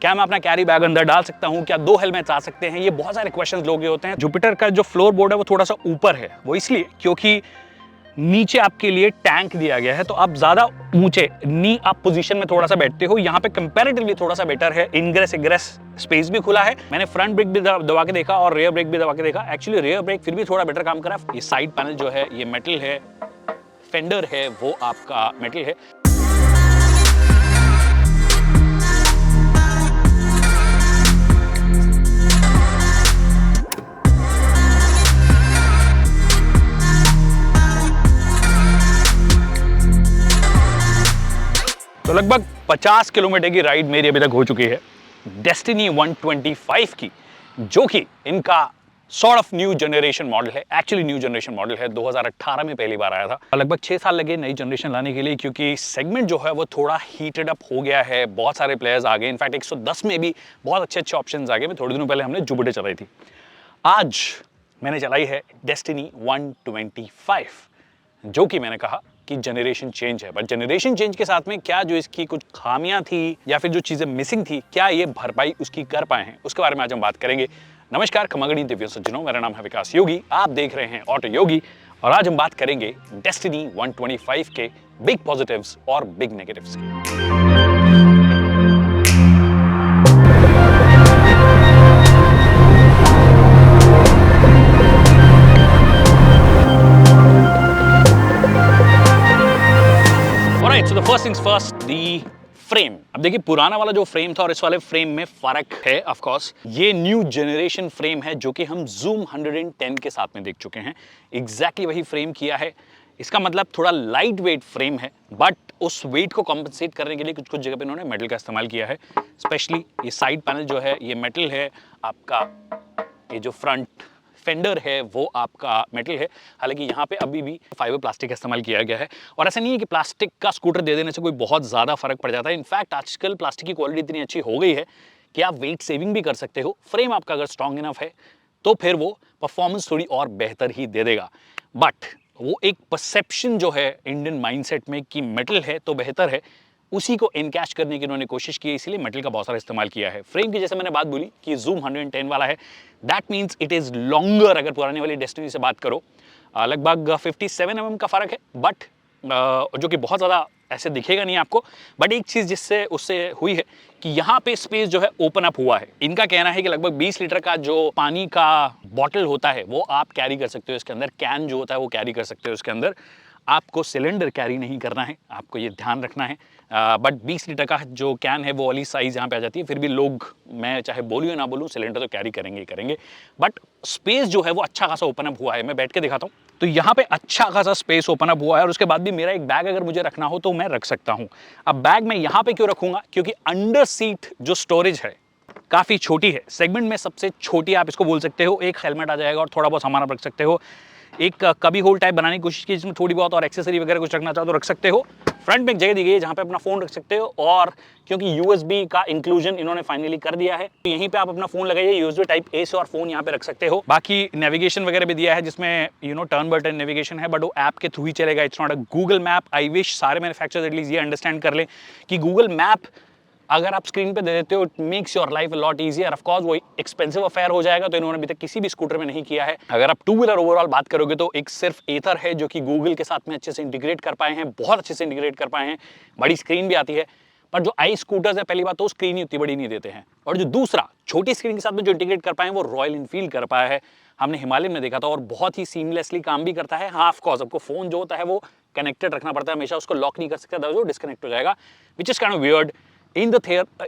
क्या मैं अपना कैरी बैग अंदर डाल सकता हूँ, क्या 2 हेलमेट्स आ सकते हैं, ये बहुत सारे क्वेश्चंस लोग ये होते हैं। जुपिटर का जो फ्लोर बोर्ड है वो थोड़ा सा ऊपर है, वो इसलिए क्योंकि नीचे आपके लिए टैंक दिया गया है, तो आप ज्यादा ऊंचे नी आप पोजीशन में थोड़ा सा बैठते हो। यहाँ पे कंपैरेटिवली थोड़ा सा बेटर है, इनग्रेस एग्रेस स्पेस भी खुला है। मैंने फ्रंट ब्रेक भी दबा के देखा और रेयर ब्रेक भी दबा के देखा। एक्चुअली रेयर ब्रेक फिर भी थोड़ा बेटर काम करा। ये साइड पैनल जो है ये मेटल है, फेंडर है वो आपका मेटल है। तो लगभग 50 किलोमीटर की राइड मेरी अभी तक हो चुकी है डेस्टिनी 125 की, जो कि इनका sort of new generation model है। एक्चुअली न्यू जनरेशन मॉडल है, 2018 में पहली बार आया था। लगभग 6 साल लगे नई जनरेशन लाने के लिए, क्योंकि सेगमेंट जो है वो थोड़ा हीटेड अप हो गया है। बहुत सारे प्लेयर्स आ गए, इनफैक्ट 110 में भी बहुत अच्छे अच्छे ऑप्शंस आ गए। थोड़े दिनों पहले हमने जुपिटर चलाई थी, आज मैंने चलाई है डेस्टिनी 125, जो कि मैंने कहा कि जनरेशन चेंज है। बट जनरेशन चेंज के साथ में क्या जो इसकी कुछ खामियां थी या फिर जो चीजें मिसिंग थी, क्या ये भरपाई उसकी कर पाए हैं, उसके बारे में आज हम बात करेंगे। नमस्कार खमागणी दिव्य सज्जनों, मेरा नाम है विकास योगी, आप देख रहे हैं ऑटो योगी, और आज हम बात करेंगे डेस्टिनी 125 के बिग पॉजिटिव्स और बिग नेगेटिव्स की। So the first things first, the frame. अब देखिए पुराना वाला जो फ्रेम था और इस वाले फ्रेम में फर्क है। ऑफ कोर्स ये न्यू जनरेशन फ्रेम है, जो कि हम जूम 110 के साथ में देख चुके हैं। एग्जैक्टली वही फ्रेम किया है। इसका मतलब थोड़ा लाइट वेट फ्रेम है, बट उस वेट को कॉम्पनसेट करने के लिए कुछ कुछ जगह पे इन्होंने मेटल का इस्तेमाल किया है। स्पेशली ये साइड पैनल जो है ये मेटल है आपका, ये जो फ्रंट फेंडर है वो आपका मेटल है। हालांकि यहाँ पे अभी भी फाइबर प्लास्टिक का इस्तेमाल किया गया है, और ऐसा नहीं है कि प्लास्टिक का स्कूटर दे देने से कोई बहुत ज़्यादा फर्क पड़ जाता है। इनफैक्ट आजकल प्लास्टिक की क्वालिटी इतनी अच्छी हो गई है कि आप वेट सेविंग भी कर सकते हो। फ्रेम आपका अगर स्ट्रॉन्ग इनफ है तो फिर वो परफॉर्मेंस थोड़ी और बेहतर ही दे देगा। बट वो एक परसेप्शन जो है इंडियन माइंडसेट में कि मेटल है तो बेहतर है, उसी को इनकैश करने की उन्होंने कोशिश की है, इसलिए मेटल का बहुत सारा इस्तेमाल किया है। फ्रेम की जैसे मैंने बात बोली कि जूम 110 वाला है, that means it is longer. अगर पुराने वाली डेस्टिनी से बात करो लगभग 57 mm का फर्क है, बट जो कि बहुत ज़्यादा ऐसे दिखेगा नहीं आपको। बट एक चीज़ जिससे उससे हुई है कि यहाँ पे स्पेस जो है ओपन अप हुआ है। इनका कहना है कि लगभग 20 लीटर का जो पानी का बॉटल होता है वो आप कैरी कर सकते हो इसके अंदर, कैन जो होता है वो कैरी कर सकते हो इसके अंदर। आपको सिलेंडर कैरी नहीं करना है, आपको ये ध्यान रखना है। बट 20 लीटर का जो कैन है वो वाली साइज यहाँ पे आ जाती है। फिर भी लोग, मैं चाहे बोलूँ या ना बोलूँ, सिलेंडर तो कैरी करेंगे ही करेंगे। बट स्पेस जो है वो अच्छा खासा ओपन अप हुआ है। मैं बैठ के दिखाता हूँ, तो यहाँ पे अच्छा खासा स्पेस ओपन अप हुआ है। और उसके बाद भी मेरा एक बैग अगर मुझे रखना हो तो मैं रख सकता हूँ। अब बैग मैं यहाँ पे क्यों रखूंगा, क्योंकि अंडर सीट जो स्टोरेज है काफ़ी छोटी है। सेगमेंट में सबसे छोटी आप इसको बोल सकते हो। एक हेलमेट आ जाएगा और थोड़ा बहुत सामान आप रख सकते हो। एक कभी होल टाइप बनाने की कोशिश की जिसमें थोड़ी बहुत और एक्सेसरी वगैरह कुछ रखना चाहो तो रख सकते हो। फ्रंट में एक जगह दी गई है जहाँ पे अपना फोन रख सकते हो, और क्योंकि यूएसबी का इंक्लूजन इन्होंने फाइनली कर दिया है, तो यहीं पे आप अपना फोन लगाइए, यूएसबी टाइप ए से, और फोन यहाँ पे रख सकते हो। बाकी नेविगेशन वगैरह भी दिया है जिसमें टर्न बाय टर्न नेविगेशन है, बट वो ऐप के थ्रू ही चलेगा। It's not a Google map. I wish सारे मैन्युफैक्चरर्स एटलीस्ट ये अंडरस्टैंड कर लें कि गूगल मैप अगर आप स्क्रीन पे दे देते हो, it makes your life a lot easier. Of course वो एक्सपेंसिव अफेयर हो जाएगा, तो इन्होंने अभी तक किसी भी स्कूटर में नहीं किया है। अगर आप टू व्हीलर ओवरऑल बात करोगे तो एक सिर्फ एथर है जो कि गूगल के साथ में अच्छे से इंटीग्रेट कर पाए हैं, बहुत अच्छे से इंटीग्रेट कर पाए हैं। बड़ी स्क्रीन भी आती है, पर जो आई स्कूटर्स है पहली बात तो स्क्रीन ही उतनी बड़ी नहीं देते हैं, और जो दूसरा छोटी स्क्रीन के साथ में जो इंटीग्रेट कर पाए हैं वो रॉयल एनफील्ड कर पाया है। हमने हिमालयन में देखा था और बहुत ही सीमलेसली काम भी करता है। हाँ, ऑफ कोर्स आपको फोन जो होता है वो कनेक्टेड रखना पड़ता है हमेशा, उसको लॉक नहीं कर सकता, वो डिस्कनेक्ट हो जाएगा, which is kind of weird. In the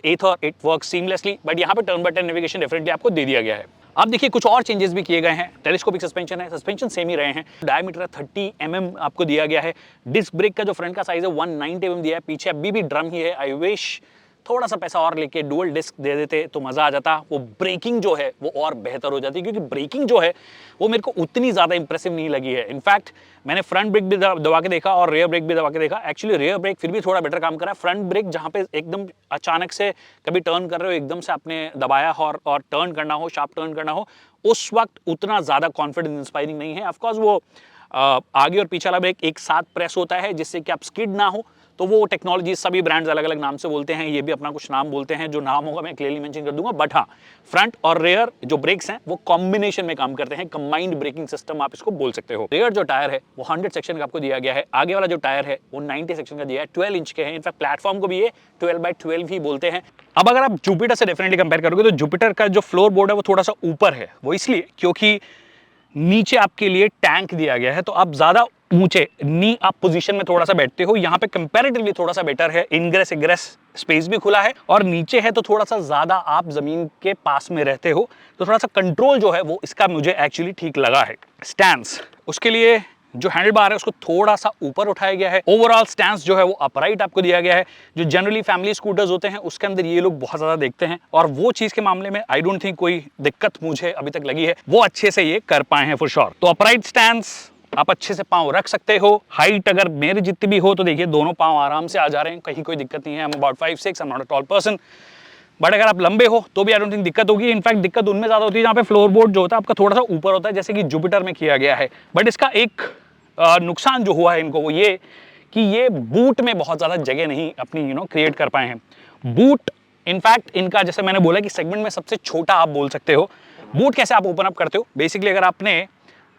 Ather it work seamlessly, but यहाँ पे turn by turn navigation definitely आपको दे दिया गया है। अब देखिए कुछ और चेंजेस भी किए गए हैं। टेलीस्कोपिक सस्पेंशन है, सस्पेंशन सेम ही रहे हैं। डायमीटर 30 mm आपको दिया गया है। डिस्क ब्रेक का जो फ्रंट का साइज है 190 mm दिया है। पीछे अभी भी ड्रम ही है। आई विश थोड़ा सा पैसा और लेके डुअल डिस्क दे देते तो मजा आ जाता। वो ब्रेकिंग जो है वो और बेहतर हो जाती, क्योंकि ब्रेकिंग जो है वो मेरे को उतनी ज्यादा इंप्रेसिव नहीं लगी है। इनफैक्ट मैंने फ्रंट ब्रेक भी दबा के देखा और रेयर ब्रेक भी दबा के देखा। एक्चुअली रेयर ब्रेक फिर भी थोड़ा बेटर काम करा। फ्रंट ब्रेक जहां पे एकदम अचानक से कभी टर्न कर रहे हो, एकदम से आपने दबाया और टर्न करना हो, शार्प टर्न करना हो, उस वक्त उतना ज्यादा कॉन्फिडेंस इंस्पायरिंग नहीं है। ऑफकोर्स वो आगे और पीछे वाला ब्रेक एक साथ प्रेस होता है जिससे कि आप स्किड ना हो, तो वो टेक्नोलॉजी सभी ब्रांड्स अलग अलग नाम से बोलते हैं, ये भी अपना कुछ नाम बोलते हैं, जो नाम होगा मैं क्लियरली मेंशन कर दूंगा। बट हाँ, फ्रंट और रेयर जो ब्रेक्स हैं वो कॉम्बिनेशन में काम करते हैं, कंबाइंड ब्रेकिंग सिस्टम आप इसको बोल सकते हो। रेयर जो टायर है वो 100 सेक्शन का आपको दिया गया है, आगे वाला जो टायर है वो 90 सेक्शन का दिया है, 12 इंच के हैं। इनफैक्ट प्लेटफॉर्म को भी ये 12x12 ही बोलते हैं। अब अगर आप जुपिटर से डेफिनेटली कंपेयर करोगे तो जुपिटर का जो फ्लोर बोर्ड है वो थोड़ा सा ऊपर है, वो इसलिए क्योंकि नीचे आपके लिए टैंक दिया गया है, तो आप ज्यादा ऊंचे नी आप पोजीशन में थोड़ा सा बैठते हो। यहाँ पे कंपैरेटिवली थोड़ा सा बेटर है, इनग्रेस एग्रेस स्पेस भी खुला है, और नीचे है तो थोड़ा सा ज्यादा आप जमीन के पास में रहते हो, तो थोड़ा सा कंट्रोल जो है वो इसका मुझे एक्चुअली ठीक लगा है। स्टैंस, उसके लिए जो हैंडल बार है उसको थोड़ा सा ऊपर उठाया गया है। ओवरऑल स्टैंस जो है वो अपराइट आपको दिया गया है, जो जनरली फैमिली स्कूटर्स होते हैं उसके अंदर ये लोग बहुत ज्यादा देखते हैं, और वो चीज के मामले में आई डोंट थिंक कोई दिक्कत मुझे अभी तक लगी है, वो अच्छे से ये कर पाए हैं फॉर श्योर। तो अपराइट स्टैंस, आप अच्छे से पांव रख सकते हो। हाइट अगर मेरे जितनी भी हो तो देखिए दोनों पांव आराम से आ जा रहे हैं, कहीं कोई दिक्कत नहीं है। I'm about 5'6", I'm not a tall person, but अगर आप लंबे हो तो भी आई डोंट थिंक दिक्कत होगी। इनफैक्ट दिक्कत उनमें ज्यादा होती है जहां पे फ्लोर बोर्ड जो होता है आपका थोड़ा सा ऊपर होता है, जैसे कि जुपिटर में किया गया है। बट इसका एक नुकसान जो हुआ है इनको वो ये कि ये बूट में बहुत ज्यादा जगह नहीं अपनी क्रिएट कर पाए हैं। बूट इनफैक्ट इनका, जैसे मैंने बोला कि सेगमेंट में सबसे छोटा आप बोल सकते हो। बूट कैसे आप ओपन अप करते हो, बेसिकली अगर आपने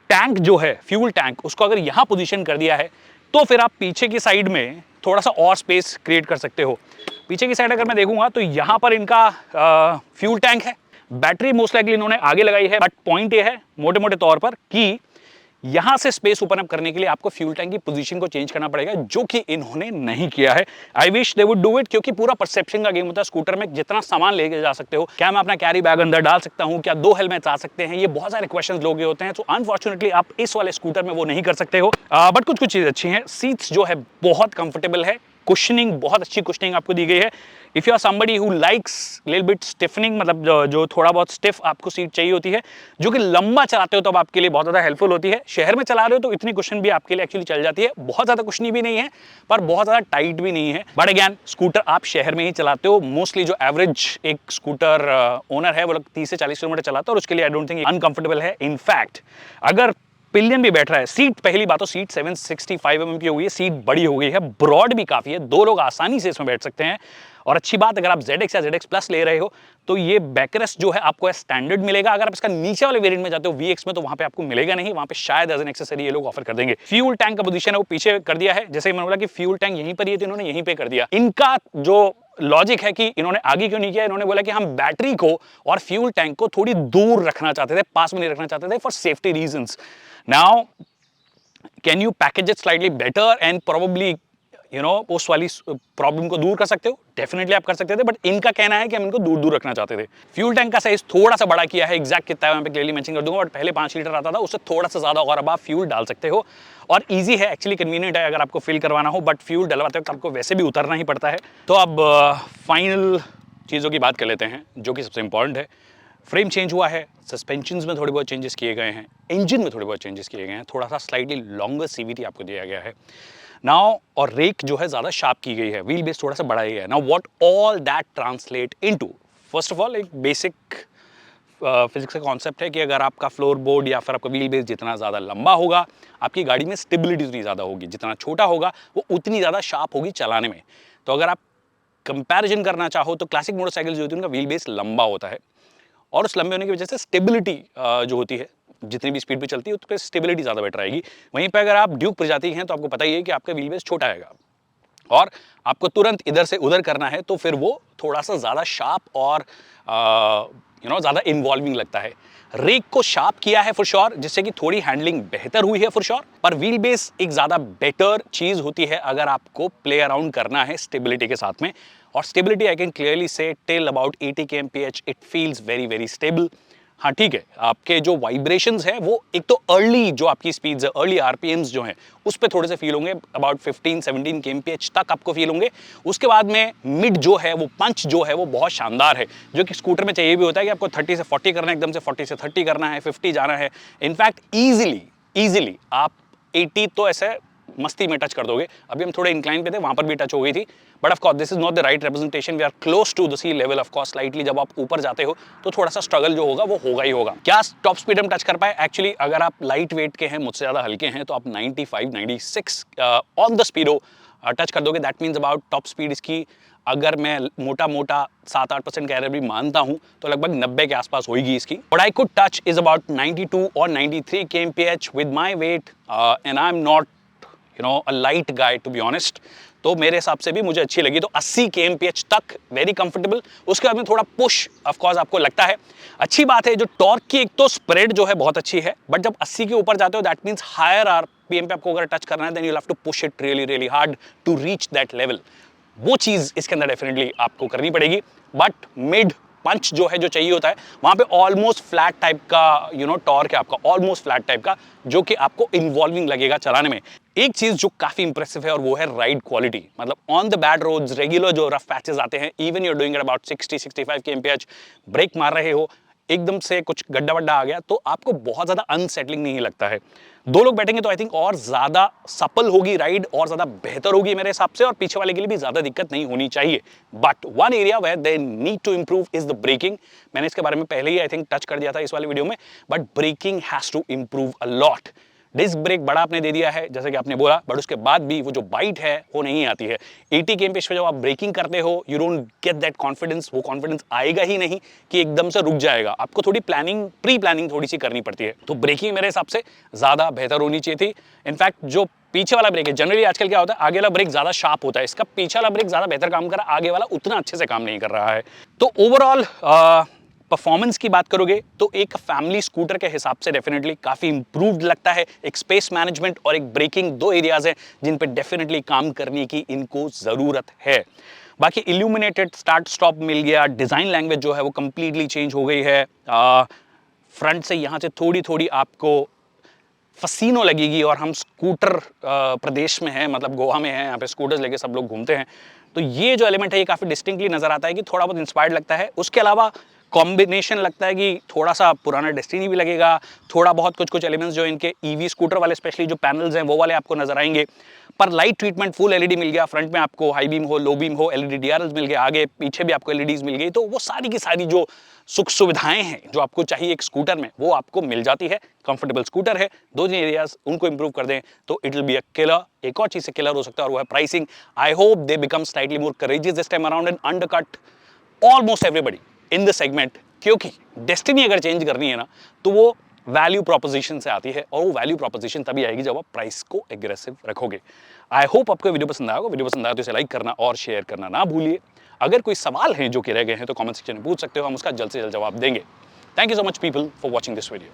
टैंक जो है फ्यूल टैंक उसको अगर यहां पोजीशन कर दिया है तो फिर आप पीछे की साइड में थोड़ा सा और स्पेस क्रिएट कर सकते हो। पीछे की साइड अगर मैं देखूंगा तो यहां पर इनका फ्यूल टैंक है, बैटरी मोस्ट लाइकली इन्होंने आगे लगाई है, बट पॉइंट ये है मोटे मोटे तौर पर कि यहां से स्पेस ओपन अप करने के लिए आपको फ्यूल टैंक की पोजीशन को चेंज करना पड़ेगा, जो कि इन्होंने नहीं किया है। I wish they would do it, क्योंकि पूरा परसेप्शन का गेम होता है स्कूटर में, जितना सामान लेके जा सकते हो, क्या मैं अपना कैरी बैग अंदर डाल सकता हूं, क्या 2 हेलमेट आ सकते हैं, ये बहुत सारे क्वेश्चंस लोग होते हैं। तो अनफॉर्चुनेटली आप इस वाले स्कूटर में वो नहीं कर सकते हो। बट कुछ कुछ चीज अच्छी है, सीट्स जो है बहुत कंफर्टेबल है, कुशनिंग बहुत अच्छी कुशनिंग आपको दी गई है। If you are somebody who likes little bit stiffening, मतलब जो थोड़ा बहुत स्टिफ आपको सीट चाहिए होती है, जो कि लंबा चलाते हो तो आपके लिए बहुत ज्यादा हेल्पफुल होती है। शहर में चला रहे हो तो इतनी कुशन भी आपके लिए एक्चुअली चल जाती है, बहुत ज्यादा कुशनी भी नहीं है पर बहुत ज्यादा टाइट भी नहीं है। बट अगेन स्कूटर आप शहर में ही चलाते हो, मोस्टली जो एवरेज एक स्कूटर ओनर है वो लोग 30 से 40 किलोमीटर चलाता है, और उसके लिए आई डोंट थिंक अनकंफर्टेबल है। इनफैक्ट अगर पिलियन भी बैठ रहा है, सीट पहली बात तो सीट 765 mm की हो गई है, सीट बड़ी हो गई है, ब्रॉड भी काफी है, 2 लोग आसानी से इसमें बैठ सकते हैं। और अच्छी बात, अगर आप ZX या ZX Plus ले रहे हो तो ये बैकरेस्ट जो है आपको स्टैंडर्ड मिलेगा। अगर आप इसका नीचे वाले वेरिएंट में जाते हो VX में तो वहां पे आपको मिलेगा नहीं, वहां पे शायद एज एन एक्सेसरी ये लोग ऑफर कर देंगे। फ्यूल टैंक का पोजीशन है वो पीछे कर दिया है, जैसे मैंने बोला कि फ्यूल टैंक यहीं पर ही है तो इन्होंने यहीं पे कर दिया। इनका जो लॉजिक है कि इन्होंने आगे क्यों नहीं किया, इन्होंने बोला कि हम बैटरी को और फ्यूल टैंक को थोड़ी दूर रखना चाहते थे, पास में नहीं रखना चाहते थे for safety reasons. Now can you package it slightly better and probably उस वाली प्रॉब्लम को दूर कर सकते हो, डेफिनेटली आप कर सकते थे, बट इनका कहना है कि हम इनको दूर दूर रखना चाहते थे। फ्यूल टैंक का साइज थोड़ा सा बड़ा किया है, एग्जैक्ट कितना है मैं क्लियरली मेंशन कर दूंगा, बट पहले 5 लीटर आता था, उससे थोड़ा सा ज्यादा और अब आप फ्यूल डाल सकते हो, और ईजी है एक्चुअली, कन्वीनियंट है अगर आपको फिल करवाना हो, बट फ्यूल डलवाते वक्त आपको वैसे भी उतरना ही पड़ता है। तो अब फाइनल चीज़ों की बात कर लेते हैं जो कि सबसे इंपॉर्टेंट है। फ्रेम चेंज हुआ है, सस्पेंशंस में थोड़े बहुत चेंजेस किए गए हैं, इंजन में थोड़े बहुत चेंजेस किए गए हैं, थोड़ा सा स्लाइटली लॉन्गर CVT आपको दिया गया है नाउ, और रेक जो है ज़्यादा शार्प की गई है, व्हील बेस थोड़ा सा बढ़ाया गया है। Now what all that translate into, first of all एक बेसिक फिजिक्स का कॉन्सेप्ट है कि अगर आपका फ्लोर बोर्ड या फिर आपका व्हील बेस जितना ज़्यादा लंबा होगा आपकी गाड़ी में स्टेबिलिटी उतनी ज़्यादा होगी, जितना छोटा होगा वो उतनी ज़्यादा शार्प होगी चलाने में। तो अगर आप कंपैरिजन करना चाहो तो क्लासिक मोटरसाइकिल जो होती है उनका व्हील बेस लंबा होता है, और उस लंबे होने की वजह से स्टेबिलिटी जो होती है जितनी भी स्पीड पे चलती है उस पर स्टेबिलिटी ज़्यादा बेटर आएगी। वहीं पे अगर आप ड्यूक प्रजाति हैं तो आपको पता ही है कि आपका व्हील बेस छोटा आएगा और आपको तुरंत इधर से उधर करना है तो फिर वो थोड़ा सा ज़्यादा शार्प और ज़्यादा इन्वॉल्विंग लगता है। रेक को शार्प किया है फॉर श्योर, जिससे कि थोड़ी हैंडलिंग बेहतर हुई है फॉर श्योर, पर व्हील बेस एक ज़्यादा बेटर चीज़ होती है अगर आपको प्ले अराउंड करना है स्टेबिलिटी के साथ में। और स्टेबिलिटी आई कैन क्लियरली से till about 80 kmph it feels very very stable. हाँ ठीक है, आपके जो वाइब्रेशंस हैं वो एक तो अर्ली जो आपकी स्पीड्स है, अर्ली RPMs जो हैं उस पे थोड़े से फील होंगे, अबाउट 15-17 kmph तक आपको फील होंगे। उसके बाद में मिड जो है वो पंच जो है वो बहुत शानदार है, जो कि स्कूटर में चाहिए भी होता है कि आपको 30 से 40 करना है, एकदम से 40 से 30 करना है, 50 जाना है। इनफैक्ट ईजिली आप 80 तो ऐसे मस्ती में टच कर दोगे। अभी हम थोड़े इंक्लाइन पे थे, वहां पर भी टच हो गई थी, but of course this is not the right representation, we are close to the sea level. Of course slightly जब आप ऊपर जाते हो तो थोड़ा सा स्ट्रगल जो होगा वो होगा ही होगा। क्या टॉप स्पीड हम टच कर पाए? एक्चुअली अगर आप लाइट वेट के हैं, मुझसे ज्यादा हल्के हैं, तो आप 95-96 ऑन द स्पीडो टच कर दोगे, that means about top speed इसकी अगर मैं मोटा मोटा 7-8% का एरर भी मानता हूं तो लगभग 90 के आसपास होगी इसकी। What I could touch is about 92 or 93 kmph with my weight and I'm not a light guy to be honest। तो मेरे हिसाब से भी मुझे अच्छी लगी। तो 80 kmph तक वेरी कंफर्टेबल। उसके बाद में थोड़ा पुश ऑफ कोर्स आपको लगता है। अच्छी बात है जो टॉर्क की एक तो स्प्रेड जो है बहुत अच्छी है, बट जब 80 के ऊपर जाते हो दैट मींस हायर आरपीएम पे आपको अगर टच करना है then you have to push it really hard to reach that level. वो चीज इसके अंदर डेफिनेटली आपको करनी पड़ेगी। बट मिड पंच जो है जो चाहिए होता है वहां पे ऑलमोस्ट फ्लैट टाइप का टॉर्क है आपका, ऑलमोस्ट फ्लैट टाइप का, जो कि आपको इन्वॉल्विंग लगेगा चलाने में। एक चीज जो काफी इंप्रेसिव है और वो है राइड क्वालिटी। मतलब on the bad roads regular जो रफ पैचेस आते हैं, even you are doing at about 60-65 kmph, brake मार रहे हो, एकदम से कुछ गड्ढा वड्ढा आ गया तो आपको बहुत ज्यादा अनसेटलिंग नहीं लगता है। दो लोग बैठेंगे तो आई थिंक और ज्यादा सफल होगी राइड, और ज्यादा बेहतर होगी मेरे हिसाब से, और पीछे वाले के लिए भी ज्यादा दिक्कत नहीं होनी चाहिए। But one area where they need to improve is the braking. मैंने इसके बारे में पहले ही आई थिंक टच कर दिया था इस वाले वीडियो में, but braking has to improve a lot. Disc brake बड़ा आपने दे दिया है जैसे कि आपने बोला, बट उसके बाद भी वो जो बाइट है वो नहीं आती है। 80 kmph पे जब आप ब्रेकिंग करते हो you don't get that confidence, वो कॉन्फिडेंस आएगा ही नहीं कि एकदम से रुक जाएगा। आपको थोड़ी प्लानिंग, प्री प्लानिंग थोड़ी सी करनी पड़ती है। तो ब्रेकिंग मेरे हिसाब से ज्यादा बेहतर होनी चाहिए थी। इनफैक्ट जो पीछे वाला ब्रेक है, जनरली आजकल क्या होता है आगे वाला ब्रेक ज्यादा शार्प होता है, इसका पीछे वाला ब्रेक ज्यादा बेहतर काम कर रहा है, आगे वाला उतना अच्छे से काम नहीं कर रहा है। तो ओवरऑल परफॉर्मेंस की बात करोगे तो एक फैमिली स्कूटर के हिसाब से डेफिनेटली काफी इंप्रूव्ड लगता है। एक स्पेस मैनेजमेंट और एक ब्रेकिंग, दो एरियाज हैं जिन पे डेफिनेटली काम करने की इनको जरूरत है। बाकी इल्यूमिनेटेड स्टार्ट स्टॉप मिल गया, डिजाइन लैंग्वेज जो है वो कंप्लीटली चेंज हो गई है। फ्रंट से यहां से थोड़ी थोड़ी आपको फसीनो लगेगी, और हम स्कूटर प्रदेश में हैं, मतलब गोवा में हैं, यहाँ पे स्कूटर्स लेके सब लोग घूमते हैं, तो ये जो एलिमेंट है ये काफी डिस्टिंक्टली नजर आता है कि थोड़ा बहुत इंस्पायर्ड लगता है। उसके अलावा कॉम्बिनेशन लगता है कि थोड़ा सा पुराना डेस्टिनी भी लगेगा, थोड़ा बहुत कुछ एलिमेंट्स जो इनके ईवी स्कूटर वाले स्पेशली जो पैनल्स हैं वो वाले आपको नजर आएंगे। पर लाइट ट्रीटमेंट फुल एलईडी मिल गया, फ्रंट में आपको हाई बीम हो, लो बीम हो, एलईडी डीआरएल्स मिल गए, आगे पीछे भी आपको एलईडीज मिल गई। तो वो सारी की सारी जो सुख सुविधाएं हैं जो आपको चाहिए एक स्कूटर में वो आपको मिल जाती है। कंफर्टेबल स्कूटर है, दो तीन एरियाज उनको इंप्रूव कर दें तो it will be a killer. एक और चीज से किलर हो सकता है और वो है pricing. I hope they become slightly more courageous this time around and undercut almost everybody in the segment, क्योंकि डेस्टिनी अगर चेंज करनी है ना तो वो वैल्यू प्रोपोजिशन से आती है, और वो वैल्यू प्रोपोजिशन तभी आएगी जब आप प्राइस को एग्रेसिव रखोगे। आई होप आपको वीडियो पसंद आएगा। वीडियो पसंद आया तो इसे लाइक करना और शेयर करना ना भूलिए। अगर कोई सवाल है जो कि रह गए हैं तो कमेंट सेक्शन में पूछ सकते हो, हम उसका जल्द से जल्द जवाब देंगे। Thank you so much people for watching this video.